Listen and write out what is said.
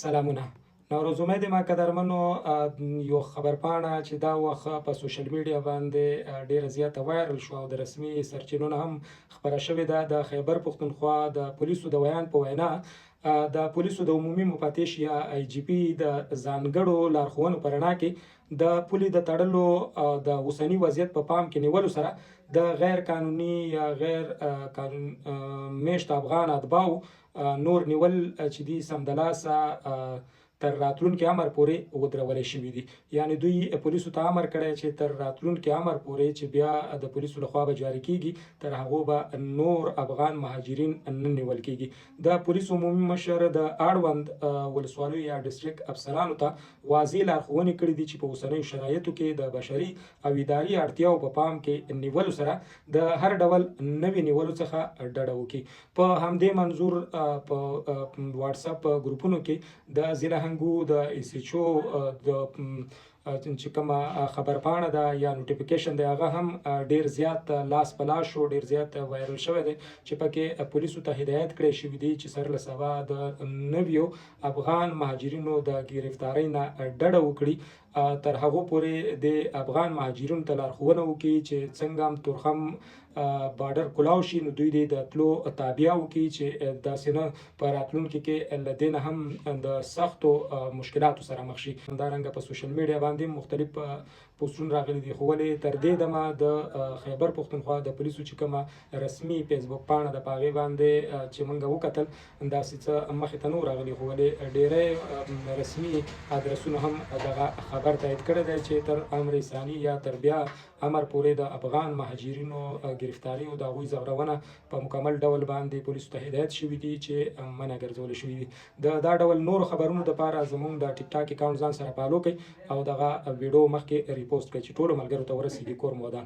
سلامونه. نوروز امید ما قدرمنو یو خبرپاڼه چې دا وخت په سوشل میډیا باندې ډیره زیاته وایرل شو او د رسمي سرچینو نه هم خبره شوې ده. د خیبر پښتونخوا د پولیسو د ویان په وینا د پولیسو د عمومي مفتش یا آی جی پی د ځانګړو لارښوونو په رڼا کې د پولي د تړلو د اوسني وضعیت په پام کې نیولو سره د غیر قانوني یا غیر قانون میشت افغان اتباو نور نیول چې دي سمدلاسه تر راتلونکي امر پورې ودرولې شوي دي. یعنی دوی پولیسو ته امر کړی چې تر راتلونکي امر پورې چې بیا د پولیسو لخوا به جاري کیږي تر هغو به نور افغان مهاجرین نه نیول کیږي. د پولیسو عمومي مشر د اړوند ولسوالیو یا ډسټریکټ افسرانو ته واضح لارښوونې کړې دي چې په اوسنیو شرایطو کې د بشري او اداري اړتیاو په پام کې نیولو سره د هر ډول نوي نیولو څخه ډډه وکړي. په همدې منظور په واتساپ ګروپونو کې د ضلع د ایسیچو د چې کومه خبرپاڼه ده یا نوټیفیکیشن دی هغه هم ډیر زیات لاس په لاس شو، ډیر زیات وایرل شوی دی چې پکې پولیسو ته هدایت کړی شوي دي چې سر له سبا د نویو افغان مهاجرینو د گرفتارۍ نه ډډه وکړي. تر هغو پورې د افغان مهاجرینو ته لارښوونه وکړي چې څنګه هم تورخم بارډر کلاو شي نو دوی د تلو تابیا وکړي چې داسې نه په راتلونکي کې له دې نه هم د سختو مشکلاتو سره مخ شي. همدارنګه په سوشل میډیا باندې مختلف پوسټونه راغلي دي، خو ولې تر دې دمه د خیبر پښتونخوا د پولیسو چې کومه رسمي فیسبوک پاڼه ده په هغې باندې چې موږ وکتل داسې څه مخې ته نه راغلي، خو ولې ډیری رسمي ادرسونه هم دغه خبر تایید کړی دی چې تر امر ثاني یا تر بیا امر پورې د افغان مهاجرینو گرفتاری او د هغوی ځورونه په مکمل ډول باندې پولیسو ته هدایت شوي دي چې منع ګرځول شوي دي. دا ډول نورو خبرونو دپاره زموږ د ټیک ټاک اکاونټ ځان سره فالو کړئ او دغه ویډیو مخکې ریپوسټ کړئ چې ټولو ملګرو ته ورسیږي. کور مو ودان.